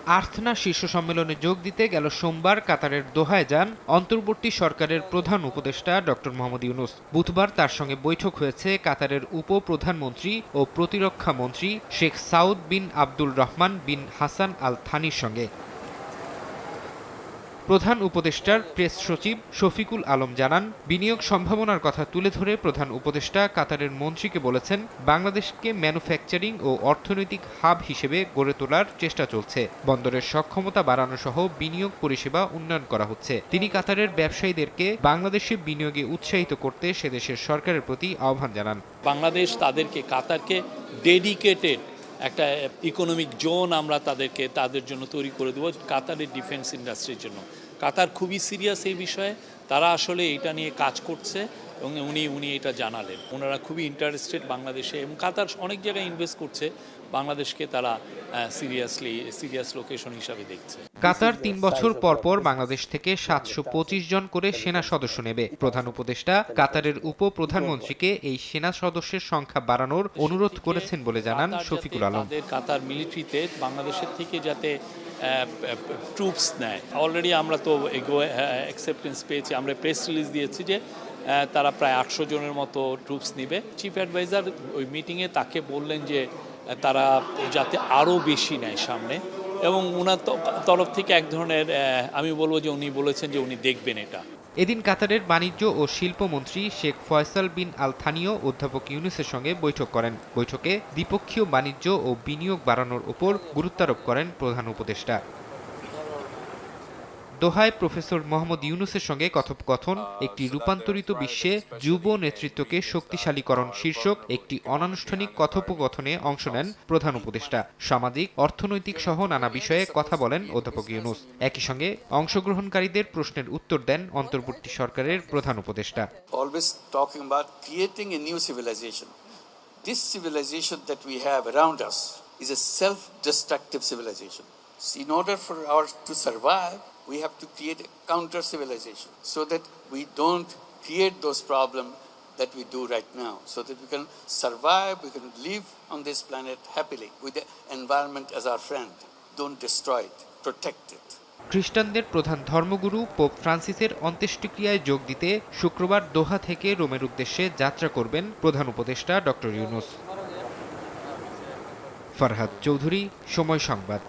আর্থনা শীর্ষ সম্মেলনে যোগ দিতে গেল সোমবার কাতারের দোহায় যান অন্তর্বর্তী সরকারের প্রধান উপদেষ্টা ডক্টর মোহাম্মদ ইউনূস। বুধবার তার সঙ্গে বৈঠক হয়েছে কাতারের উপ-প্রধানমন্ত্রী ও প্রতিরক্ষা মন্ত্রী শেখ সাউদ বিন আব্দুল রহমান বিন হাসান আল থানির সঙ্গে। প্রধান উপদেষ্টার প্রেস সচিব শফিকুল আলম জানান, বিনিয়োগ সম্ভাবনার কথা তুলে ধরে প্রধান উপদেষ্টা কাতারের মন্ত্রীকে বলেছেন, বাংলাদেশকে ম্যানুফ্যাকচারিং ও অর্থনৈতিক হাব হিসেবে গড়ে তোলার চেষ্টা চলছে। বন্দরের সক্ষমতা বাড়ানো সহ বিনিয়োগ পরিষেবা উন্নয়ন করা হচ্ছে। তিনি কাতারের ব্যবসায়ীদেরকে বাংলাদেশে বিনিয়োগে উৎসাহিত করতে সেদেশের সরকারের প্রতি আহ্বান জানান। বাংলাদেশ কাতারকে ডেডিকেটেড একটা ইকোনমিক জোন আমরা তাদের জন্য তৈরি করে দেবো কাতারের ডিফেন্স ইন্ডাস্ট্রির জন্য। কাতার খুবই সিরিয়াস এই বিষয়ে, তারা আসলে এটা নিয়ে কাজ করছে এবং উনি এটা জানালেন। ওনারা খুবই ইন্টারেস্টেড বাংলাদেশে এবং কাতার অনেক জায়গায় ইনভেস্ট করছে, বাংলাদেশকে তারা সিরিয়াস লোকেশন হিসাবে দেখছে। কাতার ৩ বছর পর পর বাংলাদেশ থেকে ৭২৫ জন করে সেনা সদস্য নেবে। প্রধান উপদেষ্টা কাতারের উপ-প্রধানমন্ত্রীকে এই সেনা সদস্যের সংখ্যা বাড়ানোর অনুরোধ করেছেন বলে জানান শফিকুল আলম। কাতার মিলিটারিতে বাংলাদেশের থেকে যাতে ট্রুপস নেয়, অলরেডি আমরা তো অ্যাকসেপ্টেন্স পেয়েছি। আমরা প্রেস রিলিজ দিয়েছি যে তারা প্রায় ৮০০ জনের মতো ট্রুপস নেবে। চিফ অ্যাডভাইজার ওই মিটিংয়ে তাকে বললেন যে তারা যাতে আরও বেশি নেয় সামনে, এবং ওনার তরফ থেকে এক ধরনের আমি বলবো যে উনি বলেছেন যে উনি দেখবেন এটা। এদিন কাতারের বাণিজ্য ও শিল্পমন্ত্রী শেখ ফয়সাল বিন আল থানিও অধ্যাপক ইউনূসের সঙ্গে বৈঠক করেন। বৈঠকে দ্বিপক্ষীয় বাণিজ্য ও বিনিয়োগ বাড়ানোর উপর গুরুত্বারোপ করেন প্রধান উপদেষ্টা। দোহায় প্রফেসর মোহাম্মদ ইউনূসের সঙ্গে কথোপকথন একটি রূপান্তরিত বিশ্বে যুব নেতৃত্বকে শক্তিশালীকরণ শীর্ষক একটি অনানুষ্ঠানিক কথোপকথনে অংশ নেন প্রধান উপদেষ্টা। সামাজিক, অর্থনৈতিক সহ নানা বিষয়ে কথা বলেন অধ্যাপক ইউনূস। একই সঙ্গে অংশগ্রহণকারীদের প্রশ্নের উত্তর দেন অন্তর্বর্তী সরকারের প্রধান উপদেষ্টা। Always talking about creating a new civilization. This civilization that we have around us is a self-destructive civilization. In order for ours to survive, we have to create a counter civilization so that we don't create those problems that we do right now, so that we can survive, we can live on this planet happily with the environment as our friend. Don't destroy it, protect it. খ্রিস্টানদের প্রধান ধর্মগুরু pope ফ্রান্সিসের অন্ত্যেষ্টিক্রিয়ায় যোগ দিতে শুক্রবার দোহা থেকে রোমের উদ্দেশ্যে যাত্রা করবেন প্রধান উপদেষ্টা ডক্টর ইউনূস। ফরহাদ চৌধুরী, সময় সংবাদ।